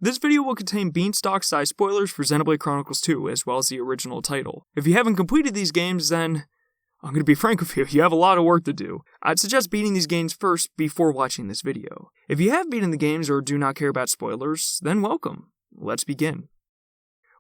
This video will contain beanstalk-sized spoilers for Xenoblade Chronicles 2, as well as the original title. If you haven't completed these games, then I'm going to be frank with you, you have a lot of work to do. I'd suggest beating these games first before watching this video. If you have beaten the games or do not care about spoilers, then welcome. Let's begin.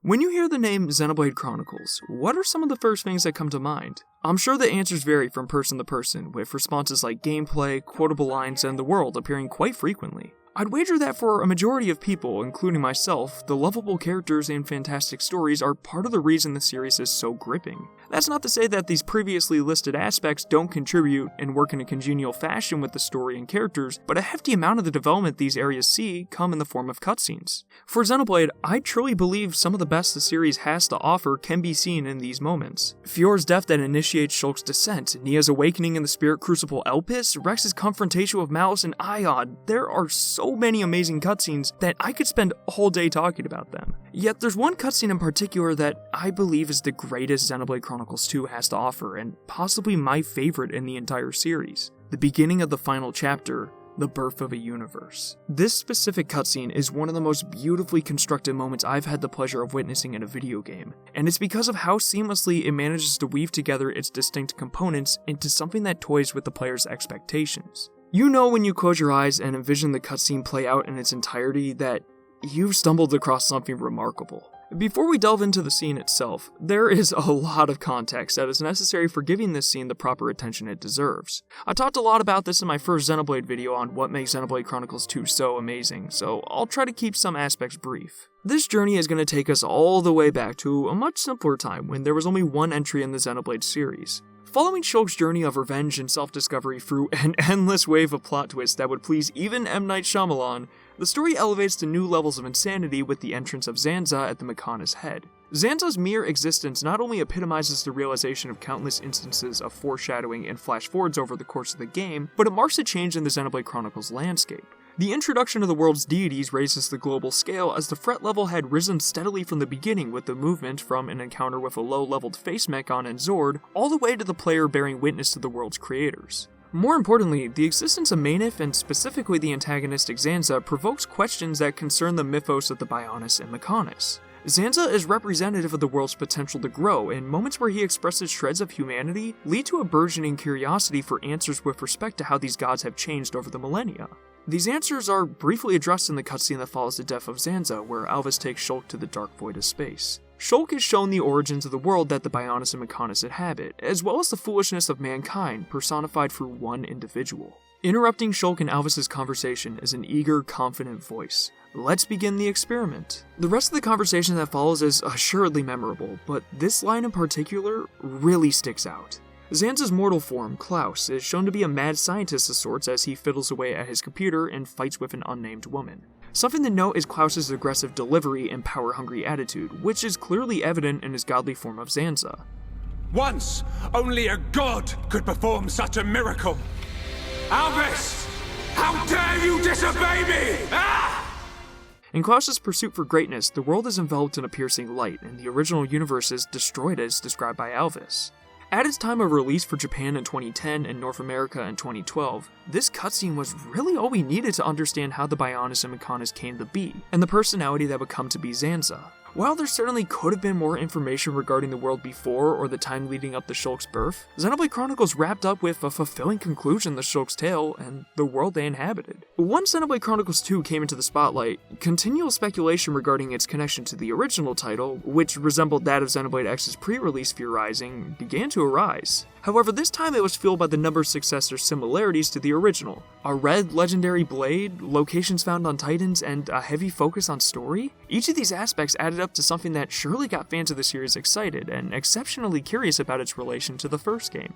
When you hear the name Xenoblade Chronicles, what are some of the first things that come to mind? I'm sure the answers vary from person to person, with responses like gameplay, quotable lines, and the world appearing quite frequently. I'd wager that for a majority of people, including myself, the lovable characters and fantastic stories are part of the reason the series is so gripping. That's not to say that these previously listed aspects don't contribute and work in a congenial fashion with the story and characters, but a hefty amount of the development these areas see come in the form of cutscenes. For Xenoblade, I truly believe some of the best the series has to offer can be seen in these moments. Fior's death that initiates Shulk's descent, Nia's awakening in the Spirit Crucible Elpis, Rex's confrontation with Malice and Iod, there are so many amazing cutscenes that I could spend a whole day talking about them. Yet there's one cutscene in particular that I believe is the greatest Xenoblade Chronicles 2 has to offer, and possibly my favorite in the entire series. The beginning of the final chapter, the birth of a universe. This specific cutscene is one of the most beautifully constructed moments I've had the pleasure of witnessing in a video game, and it's because of how seamlessly it manages to weave together its distinct components into something that toys with the player's expectations. You know when you close your eyes and envision the cutscene play out in its entirety that you've stumbled across something remarkable. Before we delve into the scene itself, there is a lot of context that is necessary for giving this scene the proper attention it deserves. I talked a lot about this in my first Xenoblade video on what makes Xenoblade Chronicles 2 so amazing, so I'll try to keep some aspects brief. This journey is going to take us all the way back to a much simpler time when there was only one entry in the Xenoblade series. Following Shulk's journey of revenge and self-discovery through an endless wave of plot twists that would please even M. Night Shyamalan, the story elevates to new levels of insanity with the entrance of Zanza at the Mechona's head. Zanza's mere existence not only epitomizes the realization of countless instances of foreshadowing and flash-forwards over the course of the game, but it marks a change in the Xenoblade Chronicles landscape. The introduction of the world's deities raises the global scale as the threat level had risen steadily from the beginning with the movement from an encounter with a low-leveled face Mechon and Zord, all the way to the player bearing witness to the world's creators. More importantly, the existence of Mainif and specifically the antagonistic Zanza provokes questions that concern the mythos of the Bionis and Mechonis. Zanza is representative of the world's potential to grow, and moments where he expresses shreds of humanity lead to a burgeoning curiosity for answers with respect to how these gods have changed over the millennia. These answers are briefly addressed in the cutscene that follows the death of Zanza, where Alvis takes Shulk to the dark void of space. Shulk is shown the origins of the world that the Bionis and Mechonis inhabit, as well as the foolishness of mankind personified through one individual. Interrupting Shulk and Alvis' conversation is an eager, confident voice. Let's begin the experiment. The rest of the conversation that follows is assuredly memorable, but this line in particular really sticks out. Zanza's mortal form, Klaus, is shown to be a mad scientist of sorts as he fiddles away at his computer and fights with an unnamed woman. Something to note is Klaus's aggressive delivery and power-hungry attitude, which is clearly evident in his godly form of Zanza. Once, only a god could perform such a miracle. Alvis! How dare you disobey me! Ah! In Klaus's pursuit for greatness, the world is enveloped in a piercing light, and the original universe is destroyed as described by Alvis. At its time of release for Japan in 2010 and North America in 2012, this cutscene was really all we needed to understand how the Bionis and Mechonis came to be, and the personality that would come to be Zanza. While there certainly could have been more information regarding the world before or the time leading up to Shulk's birth, Xenoblade Chronicles wrapped up with a fulfilling conclusion to Shulk's tale and the world they inhabited. Once Xenoblade Chronicles 2 came into the spotlight, continual speculation regarding its connection to the original title, which resembled that of Xenoblade X's pre-release theorizing, began to arise. However, this time it was fueled by the number of successor similarities to the original. A red legendary blade, locations found on Titans, and a heavy focus on story? Each of these aspects added up to something that surely got fans of the series excited and exceptionally curious about its relation to the first game.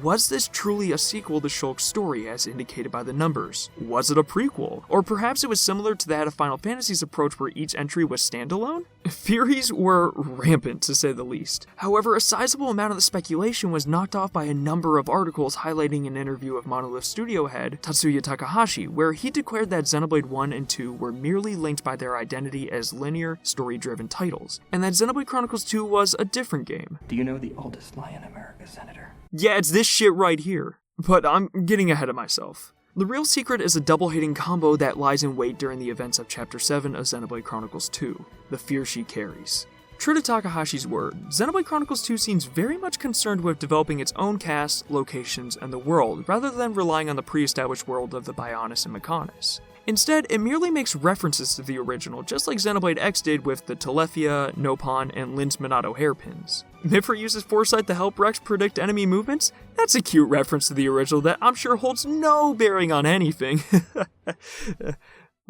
Was this truly a sequel to Shulk's story as indicated by the numbers? Was it a prequel? Or perhaps it was similar to that of Final Fantasy's approach where each entry was standalone? Theories were rampant to say the least. However, a sizable amount of the speculation was knocked off by a number of articles highlighting an interview of Monolith Studio head Tatsuya Takahashi, where he declared that Xenoblade 1 and 2 were merely linked by their identity as linear, story-driven titles, and that Xenoblade Chronicles 2 was a different game. Do you know the oldest lie in America, Senator? Yeah, it's this shit right here. But I'm getting ahead of myself. The real secret is a double-hitting combo that lies in wait during the events of Chapter 7 of Xenoblade Chronicles 2, the fear she carries. True to Takahashi's word, Xenoblade Chronicles 2 seems very much concerned with developing its own cast, locations, and the world, rather than relying on the pre-established world of the Bionis and Mechonis. Instead, it merely makes references to the original, just like Xenoblade X did with the Telethia, Nopon, and Lin's Minato hairpins. Mifra uses foresight to help Rex predict enemy movements? That's a cute reference to the original that I'm sure holds no bearing on anything.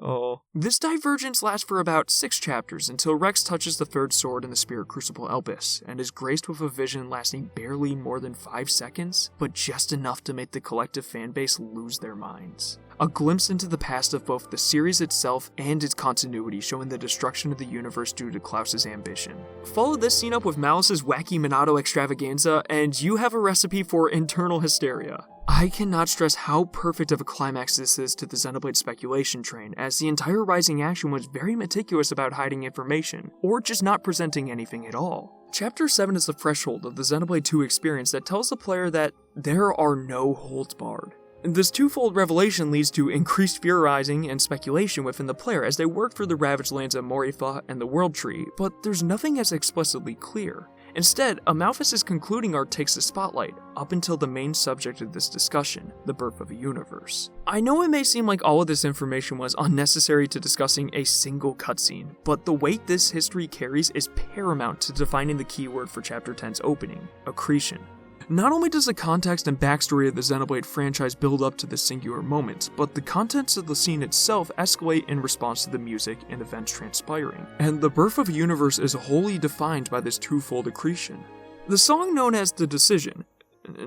Oh. This divergence lasts for about 6 chapters until Rex touches the third sword in the Spirit Crucible Elpis, and is graced with a vision lasting barely more than 5 seconds, but just enough to make the collective fanbase lose their minds. A glimpse into the past of both the series itself and its continuity, showing the destruction of the universe due to Klaus's ambition. Follow this scene up with Malice's wacky Minato extravaganza, and you have a recipe for internal hysteria. I cannot stress how perfect of a climax this is to the Xenoblade speculation train, as the entire Rising action was very meticulous about hiding information, or just not presenting anything at all. Chapter 7 is the threshold of the Xenoblade 2 experience that tells the player that there are no holds barred. This twofold revelation leads to increased theorizing and speculation within the player as they work through the ravaged lands of Morifa and the World Tree, but there's nothing as explicitly clear. Instead, Amalthus' concluding arc takes the spotlight, up until the main subject of this discussion, the birth of a universe. I know it may seem like all of this information was unnecessary to discussing a single cutscene, but the weight this history carries is paramount to defining the keyword for Chapter 10's opening, accretion. Not only does the context and backstory of the Xenoblade franchise build up to this singular moment, but the contents of the scene itself escalate in response to the music and events transpiring, and the birth of a universe is wholly defined by this twofold accretion. The song known as The Decision,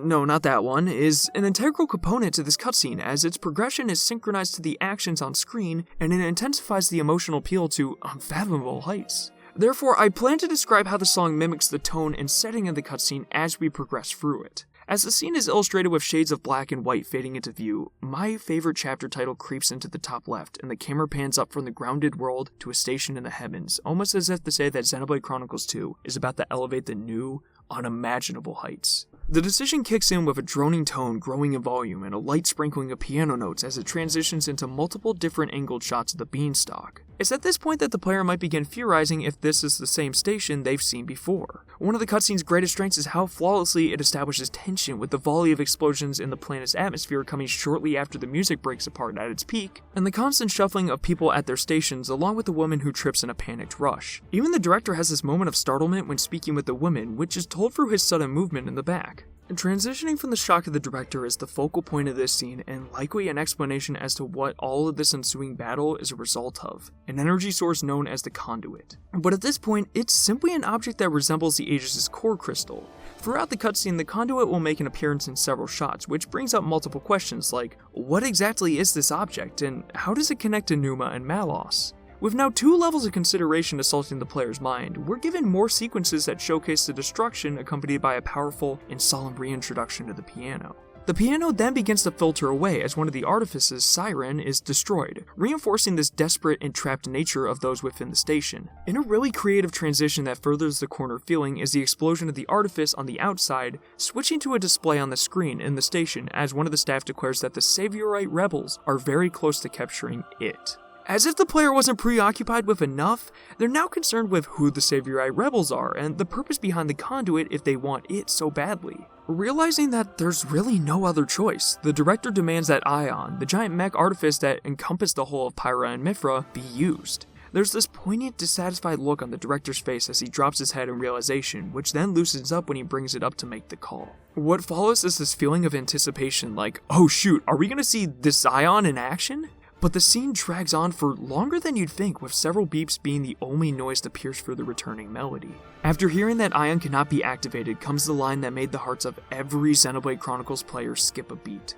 no, not that one, is an integral component to this cutscene as its progression is synchronized to the actions on screen, and it intensifies the emotional appeal to unfathomable heights. Therefore, I plan to describe how the song mimics the tone and setting of the cutscene as we progress through it. As the scene is illustrated with shades of black and white fading into view, my favorite chapter title creeps into the top left, and the camera pans up from the grounded world to a station in the heavens, almost as if to say that Xenoblade Chronicles 2 is about to elevate the new, unimaginable heights. The decision kicks in with a droning tone growing in volume and a light sprinkling of piano notes as it transitions into multiple different angled shots of the beanstalk. It's at this point that the player might begin theorizing if this is the same station they've seen before. One of the cutscene's greatest strengths is how flawlessly it establishes tension with the volley of explosions in the planet's atmosphere coming shortly after the music breaks apart at its peak, and the constant shuffling of people at their stations along with the woman who trips in a panicked rush. Even the director has this moment of startlement when speaking with the woman, which is told through his sudden movement in the back. Transitioning from the shock of the director is the focal point of this scene, and likely an explanation as to what all of this ensuing battle is a result of, an energy source known as the Conduit. But at this point, it's simply an object that resembles the Aegis' core crystal. Throughout the cutscene, the Conduit will make an appearance in several shots, which brings up multiple questions like, what exactly is this object, and how does it connect to Numa and Malos? With now 2 levels of consideration assaulting the player's mind, we're given more sequences that showcase the destruction accompanied by a powerful and solemn reintroduction to the piano. The piano then begins to filter away as one of the artifices, Siren, is destroyed, reinforcing this desperate and trapped nature of those within the station. In a really creative transition that furthers the corner feeling is the explosion of the artifice on the outside, switching to a display on the screen in the station as one of the staff declares that the Saviorite rebels are very close to capturing it. As if the player wasn't preoccupied with enough, they're now concerned with who the Saviorite rebels are and the purpose behind the Conduit if they want it so badly. Realizing that there's really no other choice, the director demands that Ion, the giant mech artifice that encompassed the whole of Pyra and Mifra, be used. There's this poignant, dissatisfied look on the director's face as he drops his head in realization, which then loosens up when he brings it up to make the call. What follows is this feeling of anticipation like, oh shoot, are we gonna see this Ion in action? But the scene drags on for longer than you'd think, with several beeps being the only noise to pierce through the returning melody. After hearing that Ion cannot be activated comes the line that made the hearts of every Xenoblade Chronicles player skip a beat.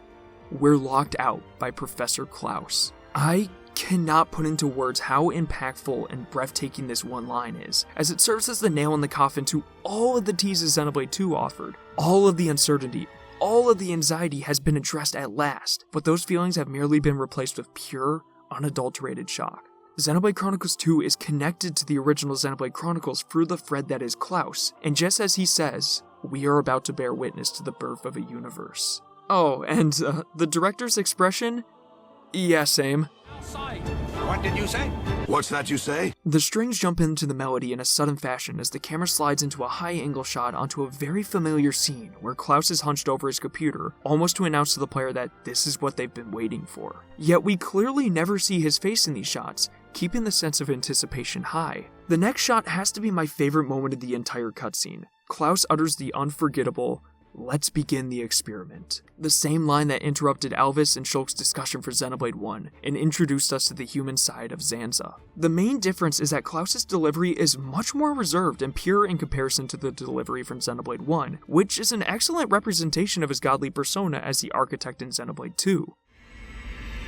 We're locked out by Professor Klaus. I cannot put into words how impactful and breathtaking this one line is, as it serves as the nail in the coffin to all of the teases Xenoblade 2 offered, all of the uncertainty, all of the anxiety has been addressed at last, but those feelings have merely been replaced with pure, unadulterated shock. Xenoblade Chronicles 2 is connected to the original Xenoblade Chronicles through the thread that is Klaus, and just as he says, we are about to bear witness to the birth of a universe. Oh, and the director's expression? Yeah, same. What did you say? What's that you say? The strings jump into the melody in a sudden fashion as the camera slides into a high-angle shot onto a very familiar scene where Klaus is hunched over his computer, almost to announce to the player that this is what they've been waiting for. Yet we clearly never see his face in these shots, keeping the sense of anticipation high. The next shot has to be my favorite moment of the entire cutscene. Klaus utters the unforgettable, "Let's begin the experiment." The same line that interrupted Alvis and Shulk's discussion for Xenoblade 1 and introduced us to the human side of Zanza. The main difference is that Klaus's delivery is much more reserved and pure in comparison to the delivery from Xenoblade 1, which is an excellent representation of his godly persona as the architect in Xenoblade 2.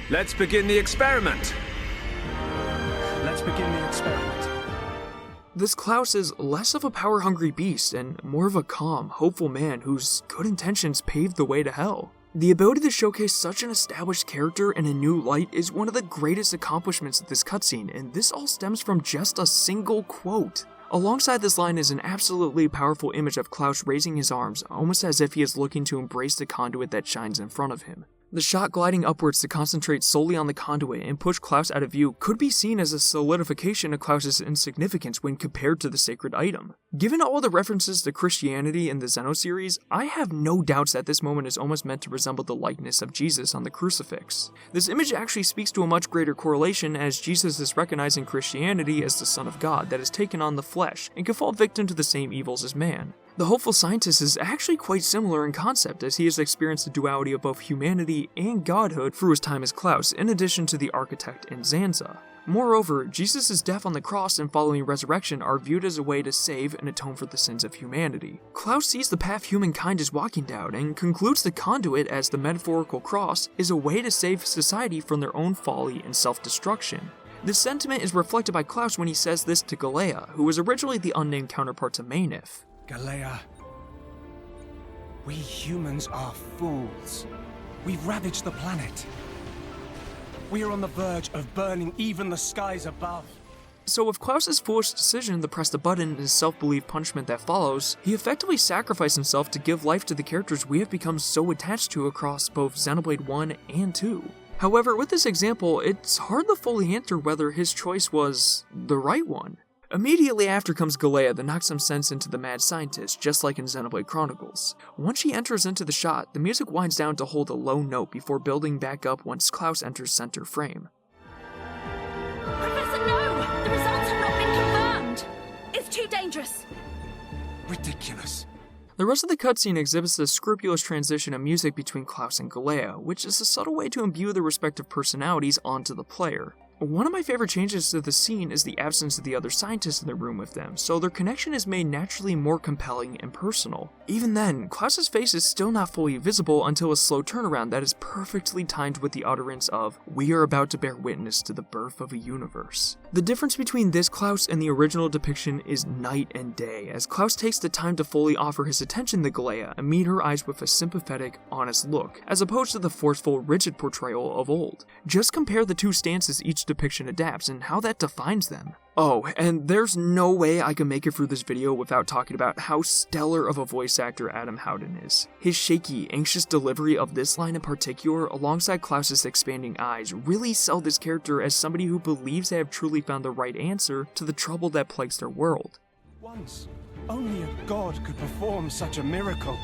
Let's begin the experiment. Let's begin the experiment. This Klaus is less of a power-hungry beast and more of a calm, hopeful man whose good intentions paved the way to hell. The ability to showcase such an established character in a new light is one of the greatest accomplishments of this cutscene, and this all stems from just a single quote. Alongside this line is an absolutely powerful image of Klaus raising his arms, almost as if he is looking to embrace the conduit that shines in front of him. The shot gliding upwards to concentrate solely on the conduit and push Klaus out of view could be seen as a solidification of Klaus's insignificance when compared to the sacred item. Given all the references to Christianity in the Xeno series, I have no doubts that this moment is almost meant to resemble the likeness of Jesus on the crucifix. This image actually speaks to a much greater correlation, as Jesus is recognizing Christianity as the Son of God that has taken on the flesh and can fall victim to the same evils as man. The hopeful scientist is actually quite similar in concept, as he has experienced the duality of both humanity and godhood through his time as Klaus, in addition to the architect in Zanza. Moreover, Jesus' death on the cross and following resurrection are viewed as a way to save and atone for the sins of humanity. Klaus sees the path humankind is walking down and concludes the conduit as the metaphorical cross is a way to save society from their own folly and self-destruction. This sentiment is reflected by Klaus when he says this to Galea, who was originally the unnamed counterpart to Mainif. Galea, we humans are fools. We've ravaged the planet. We are on the verge of burning even the skies above. So with Klaus's foolish decision to press the button and his self-believed punishment that follows, he effectively sacrificed himself to give life to the characters we have become so attached to across both Xenoblade 1 and 2. However, with this example, it's hard to fully answer whether his choice was the right one. Immediately after comes Galea that knocks some sense into the mad scientist, just like in Xenoblade Chronicles. Once she enters into the shot, the music winds down to hold a low note before building back up once Klaus enters center frame. Professor, no! The results have not been confirmed! It's too dangerous! Ridiculous. The rest of the cutscene exhibits the scrupulous transition of music between Klaus and Galea, which is a subtle way to imbue their respective personalities onto the player. One of my favorite changes to the scene is the absence of the other scientists in the room with them, so their connection is made naturally more compelling and personal. Even then, Klaus's face is still not fully visible until a slow turnaround that is perfectly timed with the utterance of, "We are about to bear witness to the birth of a universe." The difference between this Klaus and the original depiction is night and day, as Klaus takes the time to fully offer his attention to Galea and meet her eyes with a sympathetic, honest look, as opposed to the forceful, rigid portrayal of old. Just compare the two stances each depiction adapts and how that defines them. Oh, and there's no way I can make it through this video without talking about how stellar of a voice actor Adam Howden is. His shaky, anxious delivery of this line in particular, alongside Klaus's expanding eyes, really sell this character as somebody who believes they have truly found the right answer to the trouble that plagues their world. Once, only a god could perform such a miracle.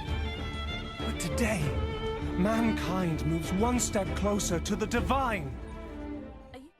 But today, mankind moves one step closer to the divine.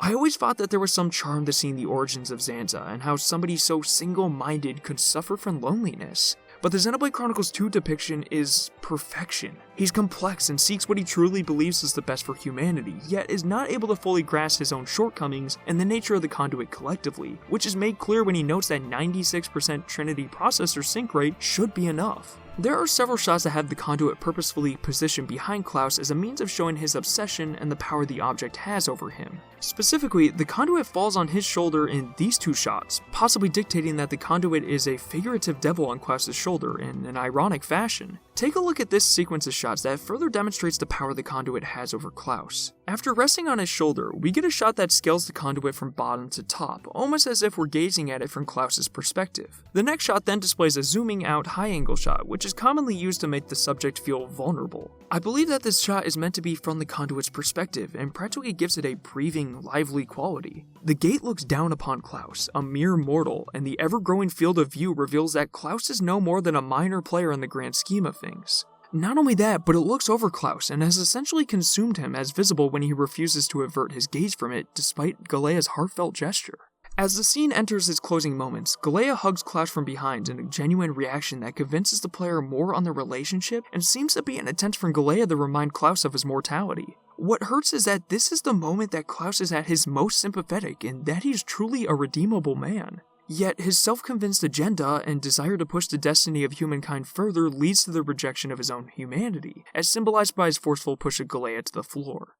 I always thought that there was some charm to seeing the origins of Zanza and how somebody so single-minded could suffer from loneliness. But the Xenoblade Chronicles 2 depiction is perfection. He's complex and seeks what he truly believes is the best for humanity, yet is not able to fully grasp his own shortcomings and the nature of the conduit collectively, which is made clear when he notes that 96% Trinity processor sync rate should be enough. There are several shots that have the conduit purposefully positioned behind Klaus as a means of showing his obsession and the power the object has over him. Specifically, the conduit falls on his shoulder in these two shots, possibly dictating that the conduit is a figurative devil on Klaus's shoulder in an ironic fashion. Take a look at this sequence of shots that further demonstrates the power the conduit has over Klaus. After resting on his shoulder, we get a shot that scales the conduit from bottom to top, almost as if we're gazing at it from Klaus's perspective. The next shot then displays a zooming out high-angle shot, which is commonly used to make the subject feel vulnerable. I believe that this shot is meant to be from the conduit's perspective, and practically gives it a breathing, lively quality. The gate looks down upon Klaus, a mere mortal, and the ever-growing field of view reveals that Klaus is no more than a minor player in the grand scheme of things. Not only that, but it looks over Klaus and has essentially consumed him, as visible when he refuses to avert his gaze from it despite Galea's heartfelt gesture. As the scene enters its closing moments, Galea hugs Klaus from behind in a genuine reaction that convinces the player more on their relationship and seems to be an attempt from Galea to remind Klaus of his mortality. What hurts is that this is the moment that Klaus is at his most sympathetic and that he's truly a redeemable man. Yet, his self-convinced agenda and desire to push the destiny of humankind further leads to the rejection of his own humanity, as symbolized by his forceful push of Galea to the floor.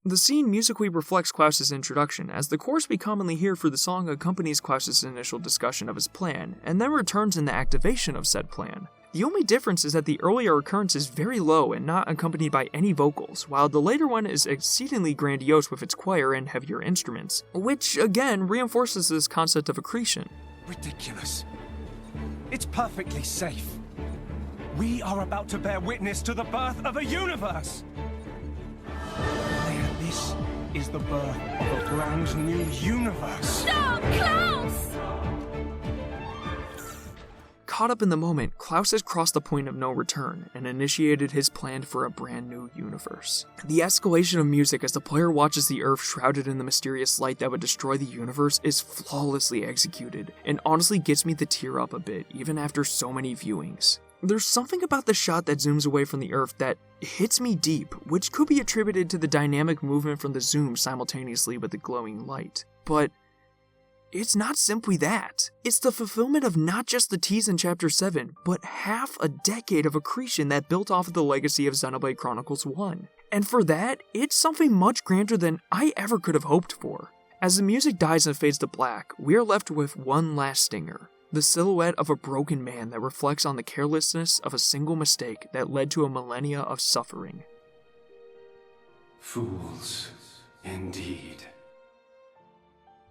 The scene musically reflects Klaus's introduction, as the chorus we commonly hear for the song accompanies Klaus's initial discussion of his plan, and then returns in the activation of said plan. The only difference is that the earlier occurrence is very low and not accompanied by any vocals, while the later one is exceedingly grandiose with its choir and heavier instruments, which again reinforces this concept of accretion. Ridiculous. It's perfectly safe. We are about to bear witness to the birth of a universe. And this is the birth of a brand new universe. No, Klaus! Caught up in the moment, Klaus has crossed the point of no return and initiated his plan for a brand new universe. The escalation of music as the player watches the Earth shrouded in the mysterious light that would destroy the universe is flawlessly executed, and honestly gets me to tear up a bit, even after so many viewings. There's something about the shot that zooms away from the Earth that hits me deep, which could be attributed to the dynamic movement from the zoom simultaneously with the glowing light. But it's not simply that. It's the fulfillment of not just the tease in Chapter 7, but half a decade of accretion that built off of the legacy of Xenoblade Chronicles 1. And for that, it's something much grander than I ever could have hoped for. As the music dies and fades to black, we are left with one last stinger. The silhouette of a broken man that reflects on the carelessness of a single mistake that led to a millennia of suffering. Fools, indeed.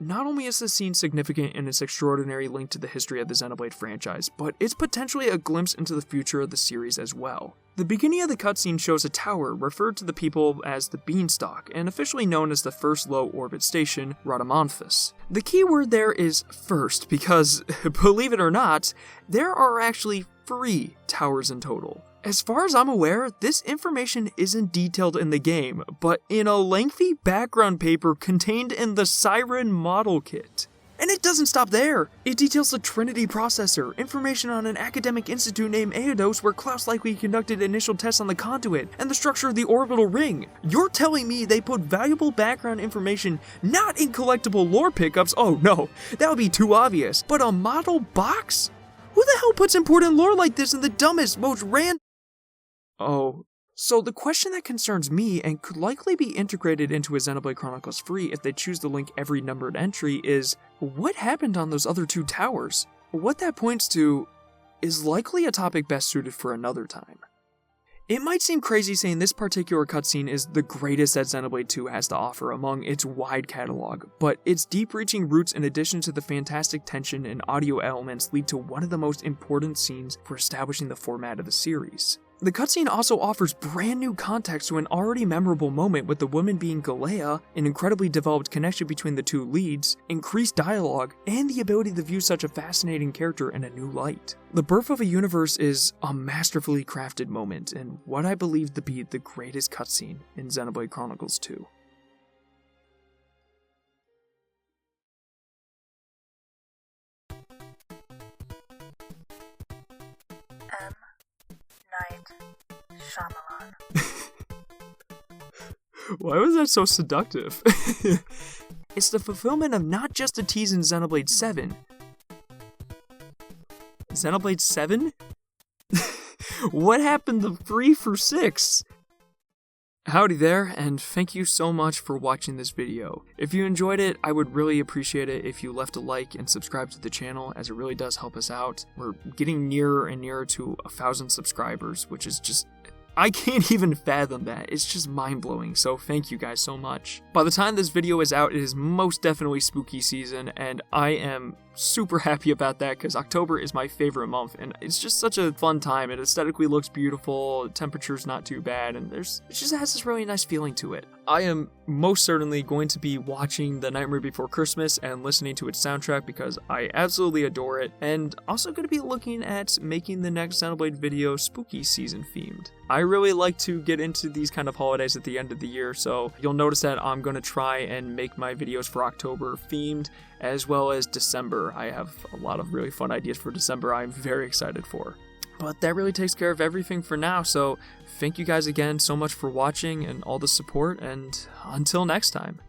Not only is this scene significant in its extraordinary link to the history of the Xenoblade franchise, but it's potentially a glimpse into the future of the series as well. The beginning of the cutscene shows a tower referred to the people as the Beanstalk, and officially known as the first low-orbit station, Rhadamanthus. The key word there is first, because, believe it or not, there are actually 3 towers in total. As far as I'm aware, this information isn't detailed in the game, but in a lengthy background paper contained in the Siren model kit. And it doesn't stop there. It details the Trinity processor, information on an academic institute named Addendum where Klaus likely conducted initial tests on the conduit, and the structure of the orbital ring. You're telling me they put valuable background information not in collectible lore pickups? Oh no, that would be too obvious. But a model box? Who the hell puts important lore like this in the dumbest, most Oh. So the question that concerns me, and could likely be integrated into a Xenoblade Chronicles free if they choose to link every numbered entry, is what happened on those other 2 towers? What that points to is likely a topic best suited for another time. It might seem crazy saying this particular cutscene is the greatest that Xenoblade 2 has to offer among its wide catalog, but its deep-reaching roots in addition to the fantastic tension and audio elements lead to one of the most important scenes for establishing the format of the series. The cutscene also offers brand new context to an already memorable moment, with the woman being Galea, an incredibly developed connection between the 2 leads, increased dialogue, and the ability to view such a fascinating character in a new light. The birth of a universe is a masterfully crafted moment, and what I believe to be the greatest cutscene in Xenoblade Chronicles 2. Shyamalan. Why was that so seductive? It's the fulfillment of not just the tease in Xenoblade 7. Xenoblade 7? What happened to 3 for 6? Howdy there, and thank you so much for watching this video. If you enjoyed it, I would really appreciate it if you left a like and subscribe to the channel, as it really does help us out. We're getting nearer and nearer to 1,000 subscribers, which is just... I can't even fathom that. It's just mind-blowing, so thank you guys so much. By the time this video is out, it is most definitely spooky season, and I am super happy about that because October is my favorite month, and it's just such a fun time. It aesthetically looks beautiful, temperature's not too bad, and it just has this really nice feeling to it. I am most certainly going to be watching The Nightmare Before Christmas and listening to its soundtrack because I absolutely adore it, and also going to be looking at making the next Xenoblade video spooky season themed. I really like to get into these kind of holidays at the end of the year, so you'll notice that I'm going to try and make my videos for October themed, as well as December. I have a lot of really fun ideas for December I'm very excited for. But that really takes care of everything for now, so thank you guys again so much for watching and all the support, and until next time.